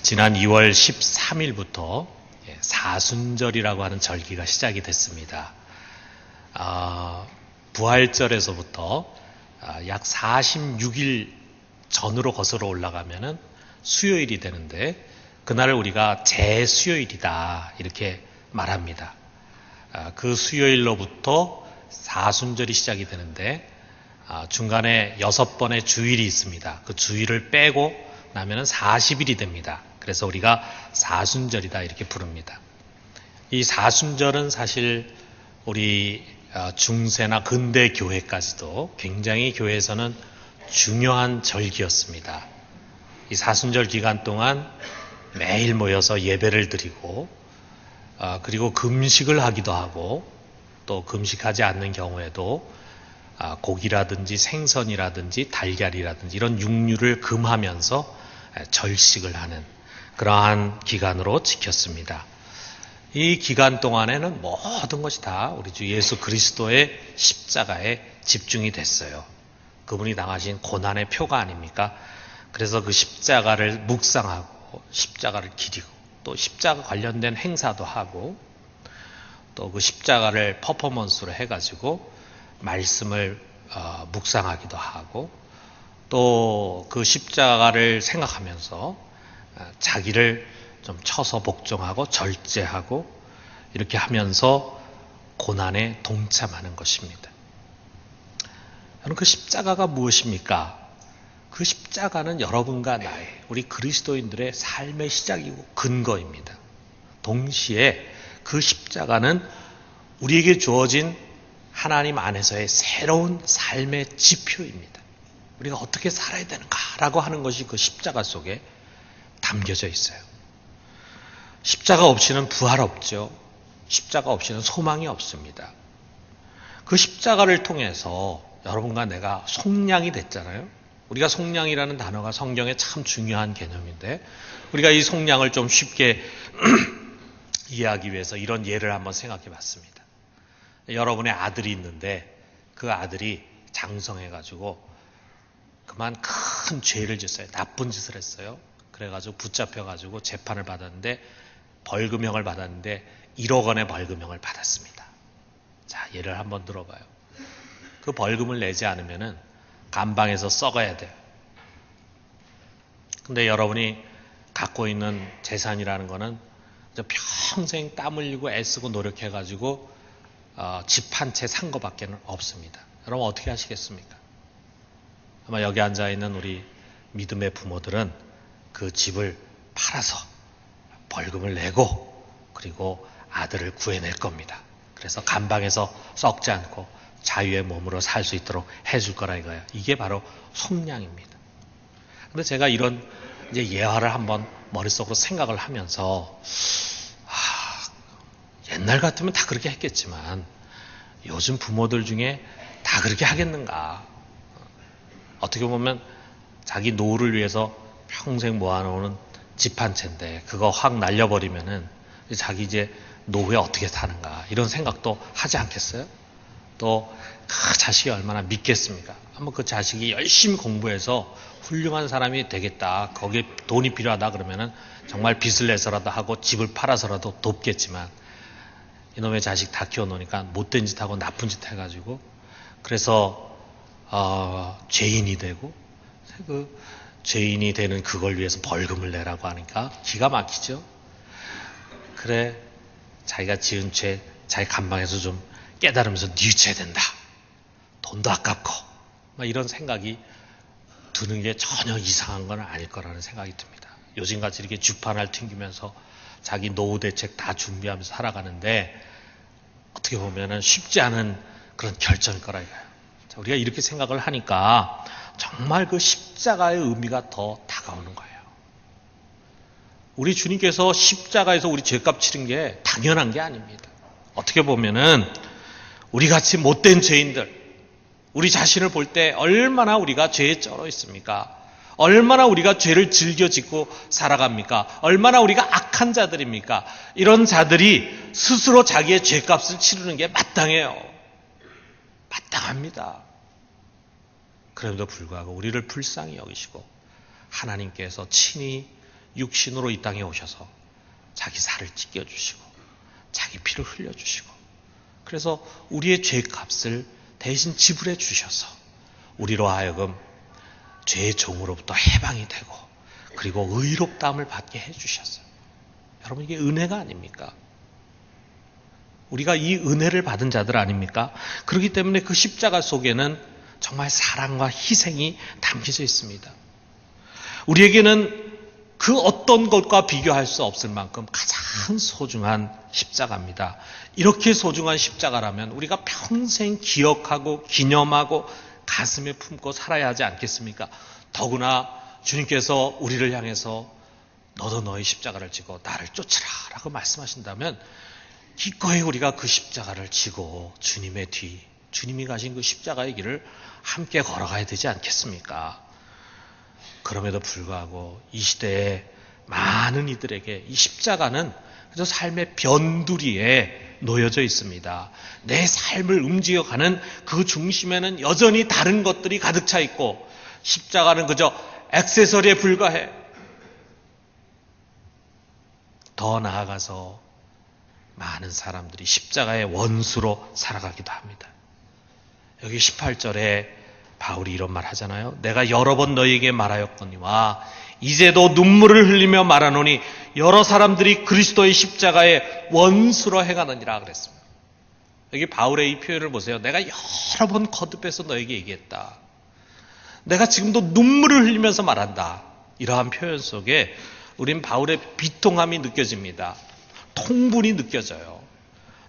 지난 2월 13일부터 사순절이라고 하는 절기가 시작이 됐습니다. 부활절에서부터 약 46일 전으로 거슬러 올라가면은 수요일이 되는데, 그날을 우리가 제수요일이다 이렇게 말합니다. 그 수요일로부터 사순절이 시작이 되는데, 중간에 6번의 주일이 있습니다. 그 주일을 빼고 나면은 40일이 됩니다. 그래서 우리가 사순절이다 이렇게 부릅니다. 이 사순절은 사실 우리 중세나 근대 교회까지도 굉장히 교회에서는 중요한 절기였습니다. 이 사순절 기간 동안 매일 모여서 예배를 드리고, 그리고 금식을 하기도 하고, 또 금식하지 않는 경우에도 고기라든지 생선이라든지 달걀이라든지 이런 육류를 금하면서 절식을 하는 그러한 기간으로 지켰습니다. 이 기간 동안에는 모든 것이 다 우리 주 예수 그리스도의 십자가에 집중이 됐어요. 그분이 당하신 고난의 표가 아닙니까? 그래서 그 십자가를 묵상하고 십자가를 기리고, 또 십자가 관련된 행사도 하고, 또 그 십자가를 퍼포먼스로 해가지고 말씀을 묵상하기도 하고, 또 그 십자가를 생각하면서 자기를 좀 쳐서 복종하고 절제하고 이렇게 하면서 고난에 동참하는 것입니다. 여러분, 그 십자가가 무엇입니까? 그 십자가는 여러분과 나의, 우리 그리스도인들의 삶의 시작이고 근거입니다. 동시에 그 십자가는 우리에게 주어진 하나님 안에서의 새로운 삶의 지표입니다. 우리가 어떻게 살아야 되는가라고 하는 것이 그 십자가 속에 담겨져 있어요. 십자가 없이는 부활 없죠. 십자가 없이는 소망이 없습니다. 그 십자가를 통해서 여러분과 내가 속량이 됐잖아요. 우리가 속량이라는 단어가 성경에 참 중요한 개념인데, 우리가 이 속량을 좀 쉽게 이해하기 위해서 이런 예를 한번 생각해 봤습니다. 여러분의 아들이 있는데 그 아들이 장성해가지고 그만 큰 죄를 졌어요. 나쁜 짓을 했어요. 그래가지고 붙잡혀가지고 재판을 받았는데, 벌금형을 받았는데 1억 원의 벌금형을 받았습니다. 자, 예를 한번 들어봐요. 그 벌금을 내지 않으면은 감방에서 썩어야 돼요. 근데 여러분이 갖고 있는 재산이라는 거는 평생 땀 흘리고 애쓰고 노력해가지고 집 한 채 산 거밖에 없습니다. 여러분 어떻게 하시겠습니까? 아마 여기 앉아있는 우리 믿음의 부모들은 그 집을 팔아서 벌금을 내고, 그리고 아들을 구해낼 겁니다. 그래서 감방에서 썩지 않고 자유의 몸으로 살 수 있도록 해줄 거라 이거예요. 이게 바로 속량입니다. 근데 제가 이런 이제 예화를 한번 머릿속으로 생각을 하면서, 옛날 같으면 다 그렇게 했겠지만 요즘 부모들 중에 다 그렇게 하겠는가? 어떻게 보면 자기 노후를 위해서 평생 모아놓은 집 한 채인데 그거 확 날려버리면은 자기 이제 노후에 어떻게 사는가, 이런 생각도 하지 않겠어요? 또 그 자식이 얼마나 믿겠습니까? 한번 그 자식이 열심히 공부해서 훌륭한 사람이 되겠다, 거기에 돈이 필요하다 그러면은 정말 빚을 내서라도 하고 집을 팔아서라도 돕겠지만, 이놈의 자식 다 키워놓으니까 못된 짓 하고 나쁜 짓 해가지고, 그래서 죄인이 되고, 그 죄인이 되는 그걸 위해서 벌금을 내라고 하니까 기가 막히죠. 그래, 자기가 지은 죄 자기 감방에서 좀 깨달으면서 뉘우쳐야 된다, 돈도 아깝고, 이런 생각이 드는 게 전혀 이상한 건 아닐 거라는 생각이 듭니다. 요즘같이 이렇게 주판을 튕기면서 자기 노후 대책 다 준비하면서 살아가는데, 어떻게 보면은 쉽지 않은 그런 결정일 거라 이거예요. 우리가 이렇게 생각을 하니까 정말 그 십자가의 의미가 더 다가오는 거예요. 우리 주님께서 십자가에서 우리 죄값 치른 게 당연한 게 아닙니다. 어떻게 보면은 우리 같이 못된 죄인들, 우리 자신을 볼 때 얼마나 우리가 죄에 쩔어 있습니까? 얼마나 우리가 죄를 즐겨 짓고 살아갑니까? 얼마나 우리가 악한 자들입니까? 이런 자들이 스스로 자기의 죄값을 치르는 게 마땅해요. 마땅합니다. 그럼에도 불구하고 우리를 불쌍히 여기시고 하나님께서 친히 육신으로 이 땅에 오셔서 자기 살을 찢겨주시고 자기 피를 흘려주시고 그래서 우리의 죄값을 대신 지불해 주셔서 우리로 하여금 죄의 종으로부터 해방이 되고 그리고 의롭다함을 받게 해주셨어요. 여러분 이게 은혜가 아닙니까? 우리가 이 은혜를 받은 자들 아닙니까? 그렇기 때문에 그 십자가 속에는 정말 사랑과 희생이 담겨져 있습니다. 우리에게는 그 어떤 것과 비교할 수 없을 만큼 가장 소중한 십자가입니다. 이렇게 소중한 십자가라면 우리가 평생 기억하고 기념하고 가슴에 품고 살아야 하지 않겠습니까? 더구나 주님께서 우리를 향해서 너도 너의 십자가를 지고 나를 쫓으라 라고 말씀하신다면 기꺼이 우리가 그 십자가를 지고 주님의 뒤, 주님이 가신 그 십자가의 길을 함께 걸어가야 되지 않겠습니까? 그럼에도 불구하고 이 시대에 많은 이들에게 이 십자가는 그저 삶의 변두리에 놓여져 있습니다. 내 삶을 움직여가는 그 중심에는 여전히 다른 것들이 가득 차 있고 십자가는 그저 액세서리에 불과해. 더 나아가서 많은 사람들이 십자가의 원수로 살아가기도 합니다. 여기 18절에 바울이 이런 말 하잖아요. 내가 여러 번 너희에게 말하였거니와 이제도 눈물을 흘리며 말하노니 여러 사람들이 그리스도의 십자가의 원수로 행하느니라 그랬습니다. 여기 바울의 이 표현을 보세요. 내가 여러 번 거듭해서 너에게 얘기했다. 내가 지금도 눈물을 흘리면서 말한다. 이러한 표현 속에 우린 바울의 비통함이 느껴집니다. 통분이 느껴져요.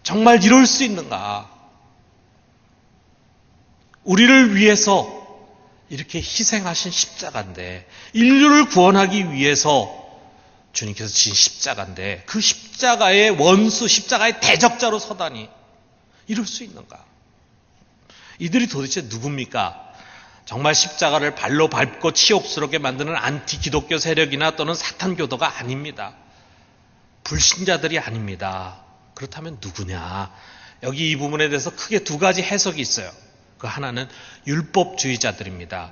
정말 이럴 수 있는가? 우리를 위해서 이렇게 희생하신 십자가인데 인류를 구원하기 위해서 주님께서 진 십자가인데 그 십자가의 원수, 십자가의 대적자로 서다니 이럴 수 있는가? 이들이 도대체 누굽니까? 정말 십자가를 발로 밟고 치욕스럽게 만드는 안티 기독교 세력이나 또는 사탄교도가 아닙니다. 불신자들이 아닙니다. 그렇다면 누구냐? 여기 이 부분에 대해서 크게 두 가지 해석이 있어요. 그 하나는 율법주의자들입니다.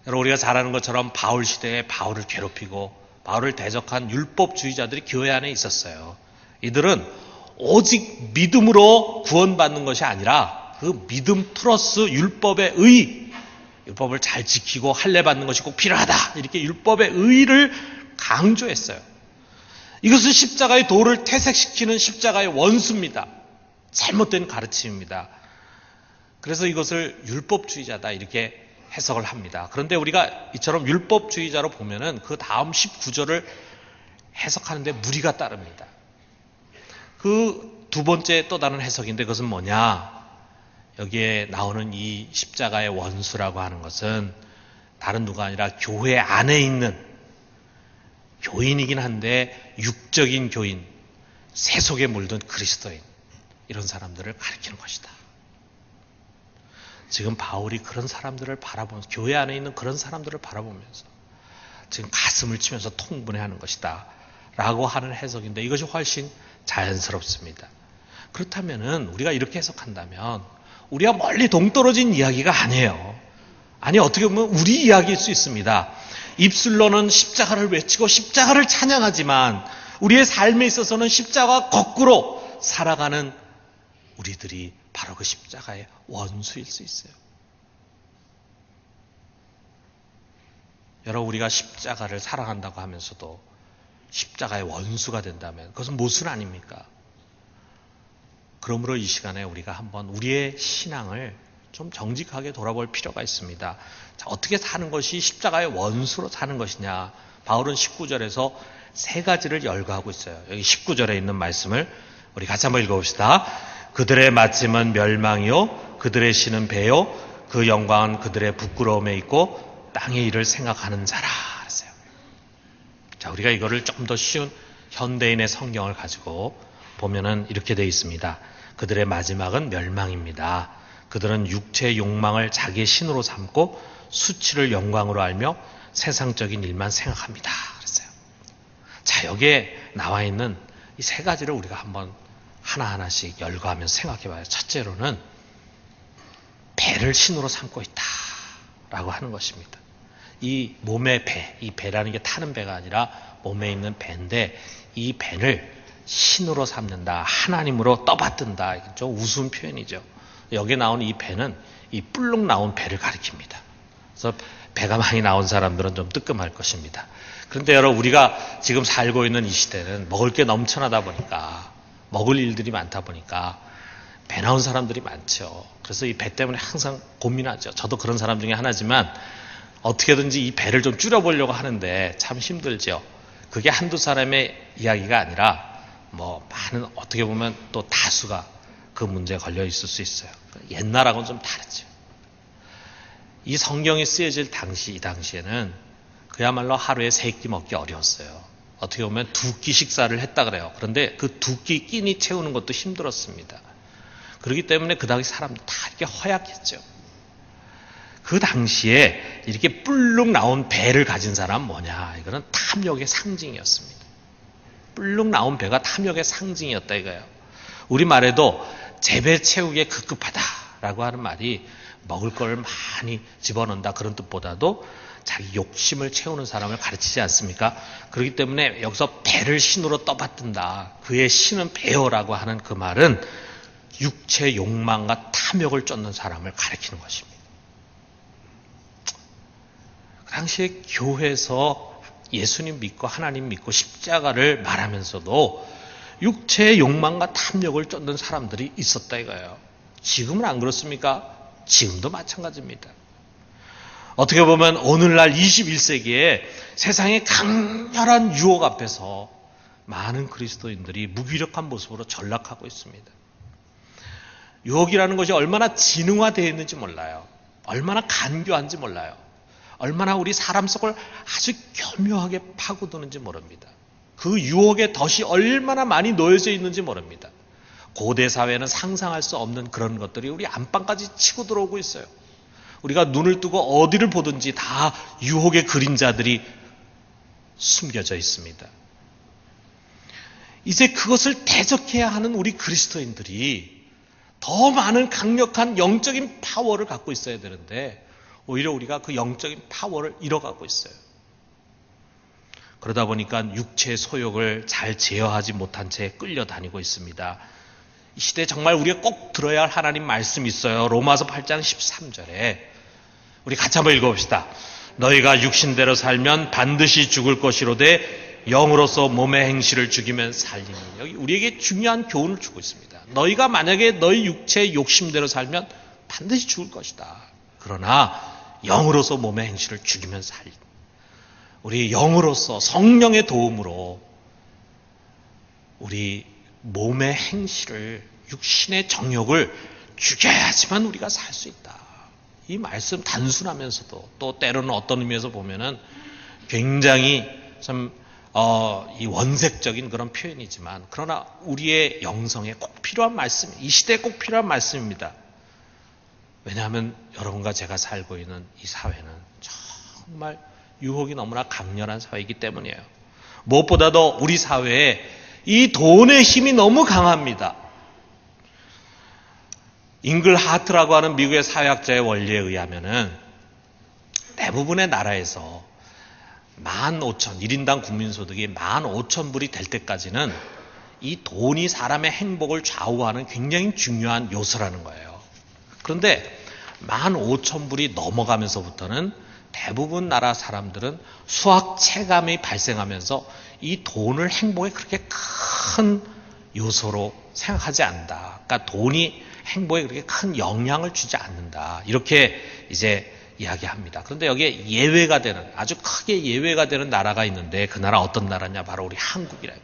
여러분 우리가 잘 아는 것처럼 바울 시대에 바울을 괴롭히고 바울을 대적한 율법주의자들이 교회 안에 있었어요. 이들은 오직 믿음으로 구원받는 것이 아니라 그 믿음 플러스 율법의 의, 율법을 잘 지키고 할례 받는 것이 꼭 필요하다. 이렇게 율법의 의를 강조했어요. 이것은 십자가의 도를 퇴색시키는 십자가의 원수입니다. 잘못된 가르침입니다. 그래서 이것을 율법주의자다 이렇게 해석을 합니다. 그런데 우리가 이처럼 율법주의자로 보면은 그 다음 19절을 해석하는데 무리가 따릅니다. 그 두 번째 또 다른 해석인데 그것은 뭐냐? 여기에 나오는 이 십자가의 원수라고 하는 것은 다른 누가 아니라 교회 안에 있는 교인이긴 한데 육적인 교인, 세속에 물든 그리스도인 이런 사람들을 가리키는 것이다. 지금 바울이 그런 사람들을 바라보면서 교회 안에 있는 그런 사람들을 바라보면서 지금 가슴을 치면서 통분해하는 것이다 라고 하는 해석인데 이것이 훨씬 자연스럽습니다. 그렇다면은 우리가 이렇게 해석한다면 우리가 멀리 동떨어진 이야기가 아니에요. 아니 어떻게 보면 우리 이야기일 수 있습니다. 입술로는 십자가를 외치고 십자가를 찬양하지만 우리의 삶에 있어서는 십자가가 거꾸로 살아가는 우리들이 바로 그 십자가의 원수일 수 있어요. 여러분 우리가 십자가를 사랑한다고 하면서도 십자가의 원수가 된다면 그것은 모순 아닙니까? 그러므로 이 시간에 우리가 한번 우리의 신앙을 좀 정직하게 돌아볼 필요가 있습니다. 자, 어떻게 사는 것이 십자가의 원수로 사는 것이냐? 바울은 19절에서 세 가지를 열거하고 있어요. 여기 19절에 있는 말씀을 우리 같이 한번 읽어봅시다. 그들의 마침은 멸망이요 그들의 신은 배요 그 영광은 그들의 부끄러움에 있고 땅의 일을 생각하는 자라 그랬어요. 자, 우리가 이거를 좀 더 쉬운 현대인의 성경을 가지고 보면은 이렇게 되어 있습니다. 그들의 마지막은 멸망입니다. 그들은 육체의 욕망을 자기의 신으로 삼고 수치를 영광으로 알며 세상적인 일만 생각합니다. 그랬어요. 자, 여기에 나와 있는 이 세 가지를 우리가 한번 하나하나씩 열거하면서 생각해 봐요. 첫째로는 배를 신으로 삼고 있다 라고 하는 것입니다. 이 몸의 배, 이 배라는 게 타는 배가 아니라 몸에 있는 배인데 이 배를 신으로 삼는다, 하나님으로 떠받든다. 좀 우스운 표현이죠. 여기 나오는 이 배는 이 뿔룩 나온 배를 가리킵니다. 그래서 배가 많이 나온 사람들은 좀 뜨끔할 것입니다. 그런데 여러분, 우리가 지금 살고 있는 이 시대는 먹을 게 넘쳐나다 보니까, 먹을 일들이 많다 보니까 배 나온 사람들이 많죠. 그래서 이 배 때문에 항상 고민하죠. 저도 그런 사람 중에 하나지만 어떻게든지 이 배를 좀 줄여보려고 하는데 참 힘들죠. 그게 한두 사람의 이야기가 아니라 많은, 어떻게 보면 또 다수가 그 문제에 걸려 있을 수 있어요. 옛날하고는 좀 다르죠. 이 성경이 쓰여질 이 당시에는 그야말로 하루에 3끼 먹기 어려웠어요. 어떻게 보면 2끼 식사를 했다 그래요. 그런데 그 2끼 끼니 채우는 것도 힘들었습니다. 그렇기 때문에 그 당시 사람들 다 이렇게 허약했죠. 그 당시에 이렇게 뿔룩 나온 배를 가진 사람은 뭐냐? 이거는 탐욕의 상징이었습니다. 뿔룩 나온 배가 탐욕의 상징이었다 이거예요. 우리말에도 재배 채우기에 급급하다라고 하는 말이 먹을 걸 많이 집어넣는다 그런 뜻보다도 자기 욕심을 채우는 사람을 가르치지 않습니까? 그렇기 때문에 여기서 배를 신으로 떠받든다. 그의 신은 배요라고 하는 그 말은 육체 욕망과 탐욕을 쫓는 사람을 가리키는 것입니다. 그 당시에 교회에서 예수님 믿고 하나님 믿고 십자가를 말하면서도 육체의 욕망과 탐욕을 쫓는 사람들이 있었다 이거예요. 지금은 안 그렇습니까? 지금도 마찬가지입니다. 어떻게 보면 오늘날 21세기에 세상의 강렬한 유혹 앞에서 많은 그리스도인들이 무기력한 모습으로 전락하고 있습니다. 유혹이라는 것이 얼마나 지능화되어 있는지 몰라요. 얼마나 간교한지 몰라요. 얼마나 우리 사람 속을 아주 교묘하게 파고드는지 모릅니다. 그 유혹의 덫이 얼마나 많이 놓여져 있는지 모릅니다. 고대 사회는 상상할 수 없는 그런 것들이 우리 안방까지 치고 들어오고 있어요. 우리가 눈을 뜨고 어디를 보든지 다 유혹의 그림자들이 숨겨져 있습니다. 이제 그것을 대적해야 하는 우리 그리스도인들이 더 많은 강력한 영적인 파워를 갖고 있어야 되는데 오히려 우리가 그 영적인 파워를 잃어가고 있어요. 그러다 보니까 육체의 소욕을 잘 제어하지 못한 채 끌려다니고 있습니다. 이 시대에 정말 우리가 꼭 들어야 할 하나님 말씀이 있어요. 로마서 8장 13절에 우리 같이 한번 읽어봅시다. 너희가 육신대로 살면 반드시 죽을 것이로되 영으로서 몸의 행실을 죽이면 살리니. 여기 우리에게 중요한 교훈을 주고 있습니다. 너희가 만약에 너희 육체의 욕심대로 살면 반드시 죽을 것이다. 그러나 영으로서 몸의 행실을 죽이면 살리니. 우리 영으로서 성령의 도움으로 우리 몸의 행실을, 육신의 정욕을 죽여야지만 우리가 살 수 있다. 이 말씀 단순하면서도 또 때로는 어떤 의미에서 보면은 굉장히 좀 이 원색적인 그런 표현이지만 그러나 우리의 영성에 꼭 필요한 말씀, 이 시대에 꼭 필요한 말씀입니다. 왜냐하면 여러분과 제가 살고 있는 이 사회는 정말 유혹이 너무나 강렬한 사회이기 때문이에요. 무엇보다도 우리 사회에 이 돈의 힘이 너무 강합니다. 잉글 하트라고 하는 미국의 사회학자의 원리에 의하면은 대부분의 나라에서 15,000, 1인당 국민소득이 15,000불이 될 때까지는 이 돈이 사람의 행복을 좌우하는 굉장히 중요한 요소라는 거예요. 그런데 15,000불이 넘어가면서부터는 대부분 나라 사람들은 수학 체감이 발생하면서 이 돈을 행복에 그렇게 큰 요소로 생각하지 않는다. 그러니까 돈이 행복에 그렇게 큰 영향을 주지 않는다. 이렇게 이제 이야기합니다. 그런데 여기에 예외가 되는, 아주 크게 예외가 되는 나라가 있는데 그 나라 어떤 나라냐? 바로 우리 한국이래요.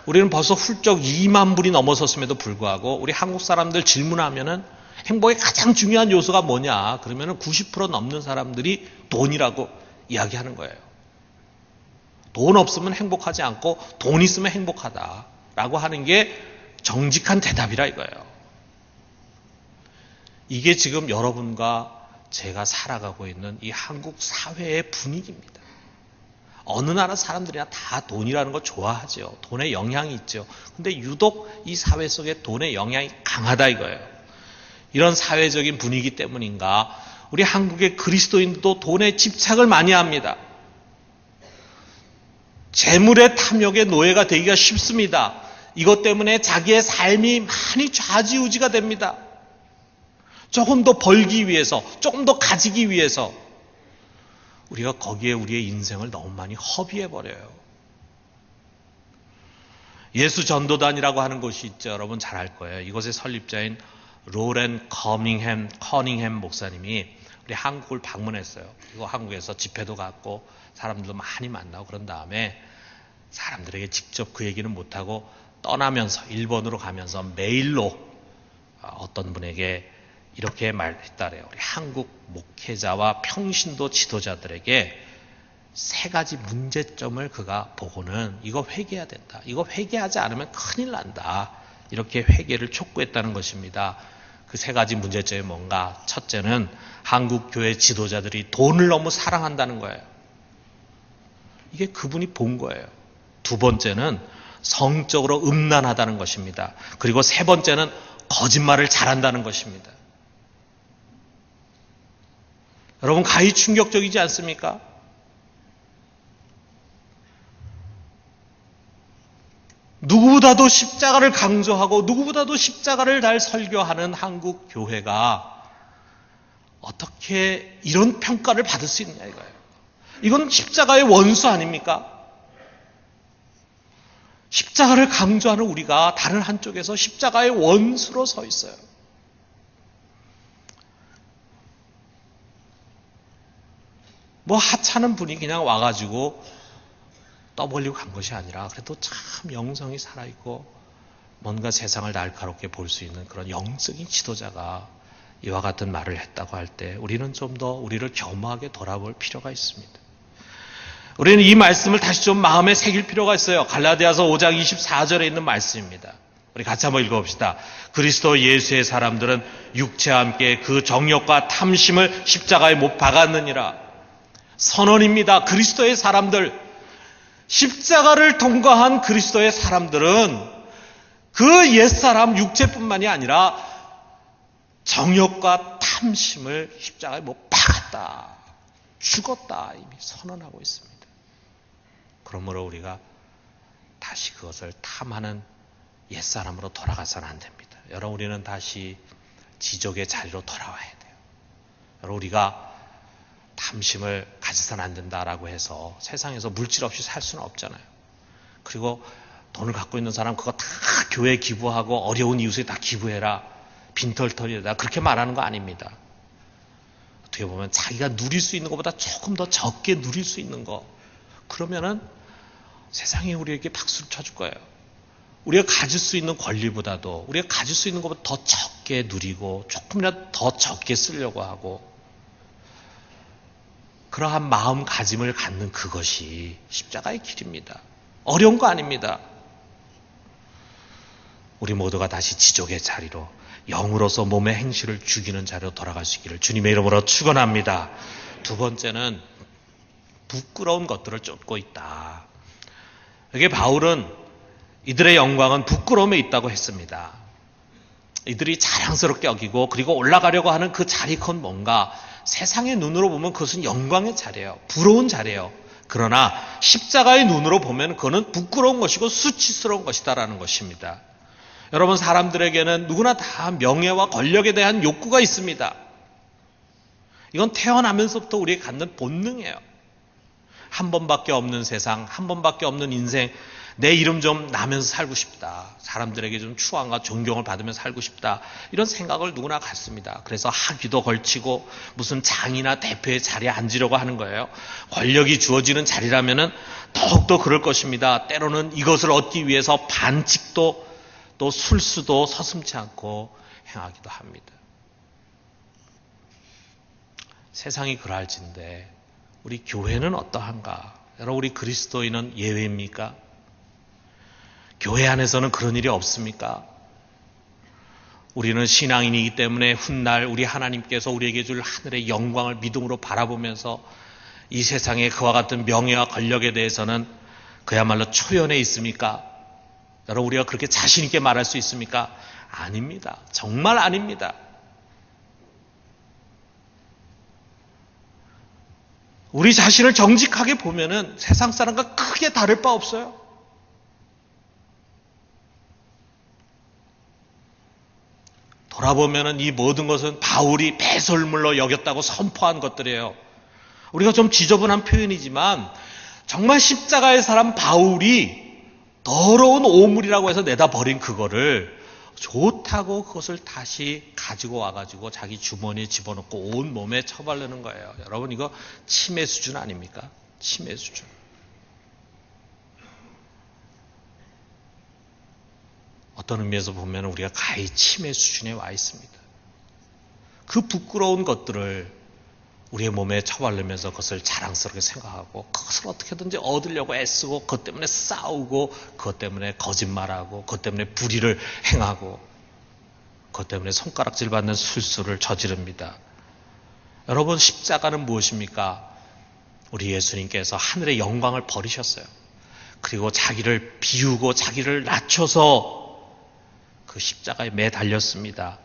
우리는 벌써 훌쩍 2만 불이 넘어섰음에도 불구하고 우리 한국 사람들 질문하면은 행복의 가장 중요한 요소가 뭐냐? 그러면은 90% 넘는 사람들이 돈이라고 이야기하는 거예요. 돈 없으면 행복하지 않고 돈 있으면 행복하다라고 하는 게 정직한 대답이라 이거예요. 이게 지금 여러분과 제가 살아가고 있는 이 한국 사회의 분위기입니다. 어느 나라 사람들이나 다 돈이라는 거 좋아하죠. 돈에 영향이 있죠. 근데 유독 이 사회 속에 돈의 영향이 강하다 이거예요. 이런 사회적인 분위기 때문인가 우리 한국의 그리스도인도 돈에 집착을 많이 합니다. 재물의 탐욕의 노예가 되기가 쉽습니다. 이것 때문에 자기의 삶이 많이 좌지우지가 됩니다. 조금 더 벌기 위해서, 조금 더 가지기 위해서 우리가 거기에 우리의 인생을 너무 많이 허비해버려요. 예수 전도단이라고 하는 곳이 있죠. 여러분 잘 알 거예요. 이곳의 설립자인 로렌 커닝햄 목사님이 우리 한국을 방문했어요. 그리고 한국에서 집회도 갔고 사람들도 많이 만나고 그런 다음에 사람들에게 직접 그 얘기는 못하고 떠나면서 일본으로 가면서 메일로 어떤 분에게 이렇게 말했다래요. 우리 한국 목회자와 평신도 지도자들에게 세 가지 문제점을 그가 보고는 이거 회개해야 된다. 이거 회개하지 않으면 큰일 난다. 이렇게 회개를 촉구했다는 것입니다. 그 세 가지 문제점이 뭔가? 첫째는 한국 교회 지도자들이 돈을 너무 사랑한다는 거예요. 이게 그분이 본 거예요. 두 번째는 성적으로 음란하다는 것입니다. 그리고 세 번째는 거짓말을 잘한다는 것입니다. 여러분 가히 충격적이지 않습니까? 누구보다도 십자가를 강조하고 누구보다도 십자가를 잘 설교하는 한국 교회가 어떻게 이런 평가를 받을 수 있느냐 이거예요. 이건 십자가의 원수 아닙니까? 십자가를 강조하는 우리가 다른 한쪽에서 십자가의 원수로 서 있어요. 뭐 하찮은 분이 그냥 와가지고 떠벌리고 간 것이 아니라 그래도 참 영성이 살아있고 뭔가 세상을 날카롭게 볼 수 있는 그런 영적인 지도자가 이와 같은 말을 했다고 할 때 우리는 좀 더 우리를 겸허하게 돌아볼 필요가 있습니다. 우리는 이 말씀을 다시 좀 마음에 새길 필요가 있어요. 갈라디아서 5장 24절에 있는 말씀입니다. 우리 같이 한번 읽어봅시다. 그리스도 예수의 사람들은 육체와 함께 그 정욕과 탐심을 십자가에 못 박았느니라. 선언입니다. 그리스도의 사람들, 십자가를 통과한 그리스도의 사람들은 그 옛사람 육체뿐만이 아니라 정욕과 탐심을 십자가에 못 박았다. 죽었다. 이미 선언하고 있습니다. 그러므로 우리가 다시 그것을 탐하는 옛사람으로 돌아가서는 안 됩니다. 여러분 우리는 다시 지족의 자리로 돌아와야 돼요. 여러분 우리가 탐심을 가져서는 안 된다라고 해서 세상에서 물질 없이 살 수는 없잖아요. 그리고 돈을 갖고 있는 사람 그거 다 교회에 기부하고 어려운 이웃에 다 기부해라. 빈털털이다. 그렇게 말하는 거 아닙니다. 어떻게 보면 자기가 누릴 수 있는 것보다 조금 더 적게 누릴 수 있는 거. 그러면은 세상이 우리에게 박수를 쳐줄 거예요. 우리가 가질 수 있는 권리보다도 우리가 가질 수 있는 것보다 더 적게 누리고 조금이라도 더 적게 쓰려고 하고 그러한 마음가짐을 갖는 그것이 십자가의 길입니다. 어려운 거 아닙니다. 우리 모두가 다시 지족의 자리로 영으로서 몸의 행실을 죽이는 자리로 돌아갈 수 있기를 주님의 이름으로 축원합니다. 두 번째는 부끄러운 것들을 쫓고 있다. 여기 바울은 이들의 영광은 부끄러움에 있다고 했습니다. 이들이 자랑스럽게 여기고 그리고 올라가려고 하는 그 자리건 뭔가 세상의 눈으로 보면 그것은 영광의 자리예요. 부러운 자리예요. 그러나 십자가의 눈으로 보면 그거는 부끄러운 것이고 수치스러운 것이다라는 것입니다. 여러분 사람들에게는 누구나 다 명예와 권력에 대한 욕구가 있습니다. 이건 태어나면서부터 우리가 갖는 본능이에요. 한 번밖에 없는 세상, 한 번밖에 없는 인생, 내 이름 좀 나면서 살고 싶다. 사람들에게 좀 추앙과 존경을 받으면서 살고 싶다. 이런 생각을 누구나 갖습니다. 그래서 학위도 걸치고 무슨 장이나 대표의 자리에 앉으려고 하는 거예요. 권력이 주어지는 자리라면은 더욱더 그럴 것입니다. 때로는 이것을 얻기 위해서 반칙도 또 술수도 서슴지 않고 행하기도 합니다. 세상이 그럴진데 우리 교회는 어떠한가? 여러분 우리 그리스도인은 예외입니까? 교회 안에서는 그런 일이 없습니까? 우리는 신앙인이기 때문에 훗날 우리 하나님께서 우리에게 줄 하늘의 영광을 믿음으로 바라보면서 이 세상에 그와 같은 명예와 권력에 대해서는 그야말로 초연해 있습니까? 여러분 우리가 그렇게 자신 있게 말할 수 있습니까? 아닙니다. 정말 아닙니다. 우리 자신을 정직하게 보면은 세상 사람과 크게 다를 바 없어요. 돌아보면은 이 모든 것은 바울이 배설물로 여겼다고 선포한 것들이에요. 우리가 좀 지저분한 표현이지만 정말 십자가의 사람 바울이 더러운 오물이라고 해서 내다 버린 그거를 좋다고 그것을 다시 가지고 와가지고 자기 주머니에 집어넣고 온 몸에 처바르는 거예요. 여러분, 이거 치매 수준 아닙니까? 치매 수준. 어떤 의미에서 보면 우리가 가히 치매 수준에 와 있습니다. 그 부끄러운 것들을 우리의 몸에 처바르면서 그것을 자랑스럽게 생각하고 그것을 어떻게든지 얻으려고 애쓰고 그것 때문에 싸우고 그것 때문에 거짓말하고 그것 때문에 불의를 행하고 그것 때문에 손가락질 받는 술수를 저지릅니다. 여러분, 십자가는 무엇입니까? 우리 예수님께서 하늘의 영광을 버리셨어요. 그리고 자기를 비우고 자기를 낮춰서 그 십자가에 매달렸습니다.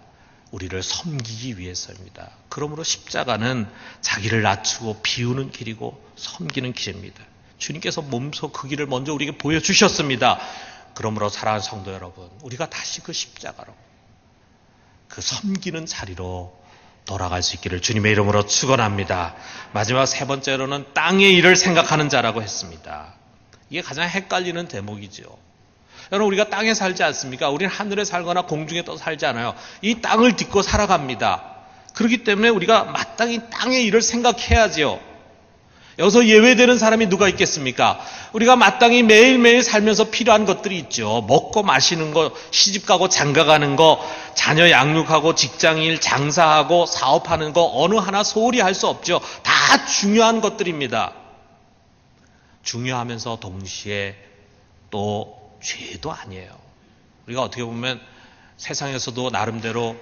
우리를 섬기기 위해서입니다. 그러므로 십자가는 자기를 낮추고 비우는 길이고 섬기는 길입니다. 주님께서 몸소 그 길을 먼저 우리에게 보여주셨습니다. 그러므로 사랑하는 성도 여러분, 우리가 다시 그 십자가로 그 섬기는 자리로 돌아갈 수 있기를 주님의 이름으로 축원합니다. 마지막 세 번째로는 땅의 일을 생각하는 자라고 했습니다. 이게 가장 헷갈리는 대목이죠. 여러분, 우리가 땅에 살지 않습니까? 우리는 하늘에 살거나 공중에 떠 살지 않아요. 이 땅을 딛고 살아갑니다. 그렇기 때문에 우리가 마땅히 땅의 일을 생각해야지요. 여기서 예외되는 사람이 누가 있겠습니까? 우리가 마땅히 매일매일 살면서 필요한 것들이 있죠. 먹고 마시는 거, 시집가고 장가가는 거, 자녀 양육하고 직장일, 장사하고 사업하는 거 어느 하나 소홀히 할 수 없죠. 다 중요한 것들입니다. 중요하면서 동시에 또 죄도 아니에요. 우리가 어떻게 보면 세상에서도 나름대로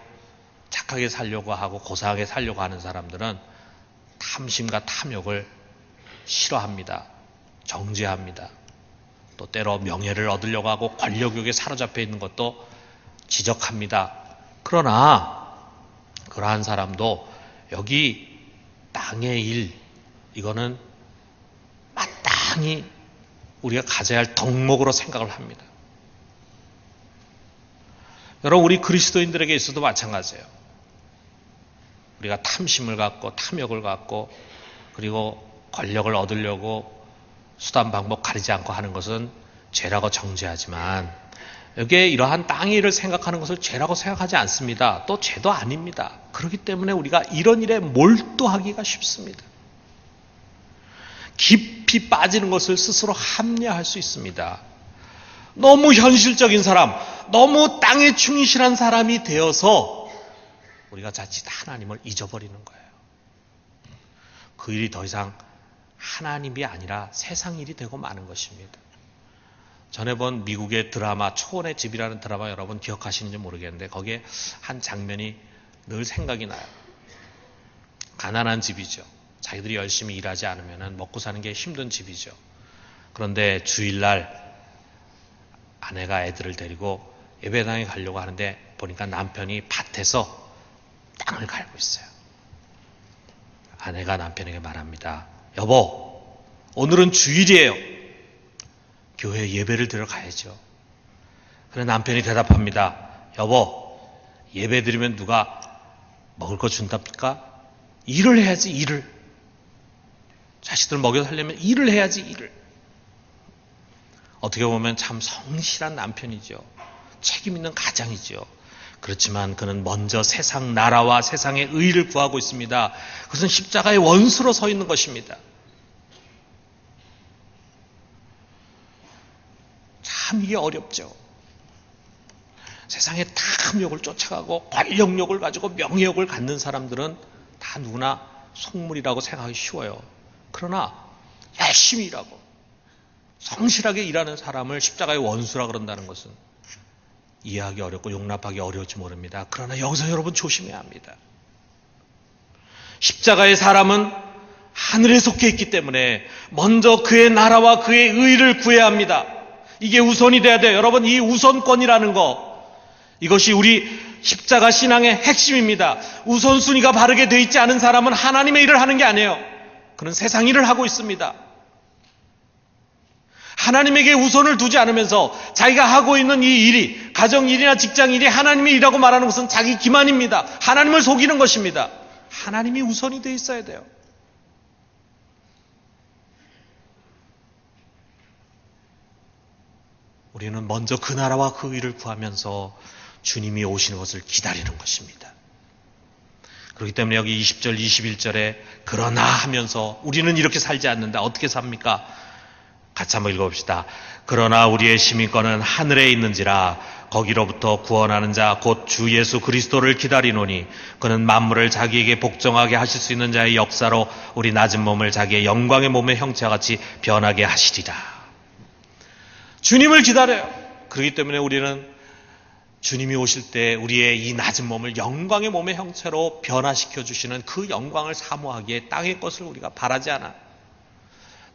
착하게 살려고 하고 고상하게 살려고 하는 사람들은 탐심과 탐욕을 싫어합니다. 정죄합니다. 또 때로 명예를 얻으려고 하고 권력욕에 사로잡혀 있는 것도 지적합니다. 그러나 그러한 사람도 여기 땅의 일, 이거는 마땅히 우리가 가져야 할 덕목으로 생각을 합니다. 여러분, 우리 그리스도인들에게 있어도 마찬가지예요. 우리가 탐심을 갖고 탐욕을 갖고 그리고 권력을 얻으려고 수단 방법 가리지 않고 하는 것은 죄라고 정죄하지만 여기에 이러한 땅의 일을 생각하는 것을 죄라고 생각하지 않습니다. 또 죄도 아닙니다. 그렇기 때문에 우리가 이런 일에 몰두하기가 쉽습니다. 깊이 빠지는 것을 스스로 합리화할 수 있습니다. 너무 현실적인 사람, 너무 땅에 충실한 사람이 되어서 우리가 자칫 하나님을 잊어버리는 거예요. 그 일이 더 이상 하나님이 아니라 세상 일이 되고 마는 것입니다. 전에 본 미국의 드라마 초원의 집이라는 드라마 여러분 기억하시는지 모르겠는데 거기에 한 장면이 늘 생각이 나요. 가난한 집이죠. 자기들이 열심히 일하지 않으면 먹고 사는 게 힘든 집이죠. 그런데 주일날 아내가 애들을 데리고 예배당에 가려고 하는데 보니까 남편이 밭에서 땅을 갈고 있어요. 아내가 남편에게 말합니다. 여보, 오늘은 주일이에요. 교회 예배를 드려 가야죠. 그래 남편이 대답합니다. 여보, 예배 드리면 누가 먹을 거 준답니까? 일을 해야지, 일을. 자식들 먹여 살려면 일을 해야지, 일을. 어떻게 보면 참 성실한 남편이죠. 책임 있는 가장이죠. 그렇지만 그는 먼저 세상 나라와 세상의 의를 구하고 있습니다. 그것은 십자가의 원수로 서 있는 것입니다. 참 이게 어렵죠. 세상의 탐욕을 쫓아가고 권력욕을 가지고 명예욕을 갖는 사람들은 다 누구나 속물이라고 생각하기 쉬워요. 그러나 열심히 일하고 성실하게 일하는 사람을 십자가의 원수라 그런다는 것은 이해하기 어렵고 용납하기 어려울지 모릅니다. 그러나 여기서 여러분 조심해야 합니다. 십자가의 사람은 하늘에 속해 있기 때문에 먼저 그의 나라와 그의 의를 구해야 합니다. 이게 우선이 돼야 돼요. 여러분, 이 우선권이라는 거, 이것이 우리 십자가 신앙의 핵심입니다. 우선순위가 바르게 돼 있지 않은 사람은 하나님의 일을 하는 게 아니에요. 그는 세상 일을 하고 있습니다. 하나님에게 우선을 두지 않으면서 자기가 하고 있는 이 일이, 가정 일이나 직장 일이 하나님의 일이라고 말하는 것은 자기 기만입니다. 하나님을 속이는 것입니다. 하나님이 우선이 되어 있어야 돼요. 우리는 먼저 그 나라와 그 의를 구하면서 주님이 오시는 것을 기다리는 것입니다. 그렇기 때문에 여기 20절, 21절에 그러나 하면서 우리는 이렇게 살지 않는다. 어떻게 삽니까? 같이 한번 읽어봅시다. 그러나 우리의 시민권은 하늘에 있는지라 거기로부터 구원하는 자 곧 주 예수 그리스도를 기다리노니 그는 만물을 자기에게 복종하게 하실 수 있는 자의 역사로 우리 낮은 몸을 자기의 영광의 몸의 형체와 같이 변하게 하시리라. 주님을 기다려요. 그렇기 때문에 우리는 주님이 오실 때 우리의 이 낮은 몸을 영광의 몸의 형체로 변화시켜 주시는 그 영광을 사모하기에 땅의 것을 우리가 바라지 않아.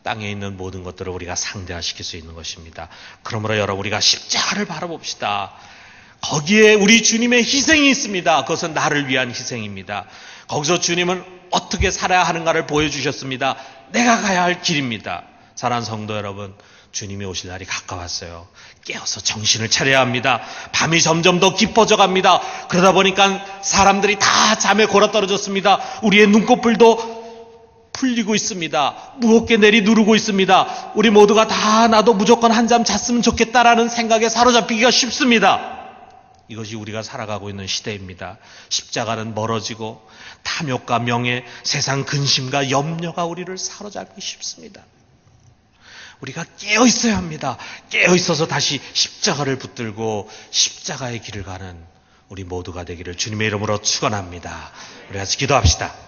땅에 있는 모든 것들을 우리가 상대화시킬 수 있는 것입니다. 그러므로 여러분 우리가 십자가를 바라봅시다. 거기에 우리 주님의 희생이 있습니다. 그것은 나를 위한 희생입니다. 거기서 주님은 어떻게 살아야 하는가를 보여주셨습니다. 내가 가야 할 길입니다. 사랑하는 성도 여러분, 주님이 오실 날이 가까웠어요. 깨어서 정신을 차려야 합니다. 밤이 점점 더 깊어져 갑니다. 그러다 보니까 사람들이 다 잠에 골아떨어졌습니다. 우리의 눈꺼풀도 풀리고 있습니다. 무겁게 내리누르고 있습니다. 우리 모두가 다 나도 무조건 한잠 잤으면 좋겠다라는 생각에 사로잡히기가 쉽습니다. 이것이 우리가 살아가고 있는 시대입니다. 십자가는 멀어지고 탐욕과 명예, 세상 근심과 염려가 우리를 사로잡기 쉽습니다. 우리가 깨어 있어야 합니다. 깨어 있어서 다시 십자가를 붙들고 십자가의 길을 가는 우리 모두가 되기를 주님의 이름으로 축원합니다. 우리 같이 기도합시다.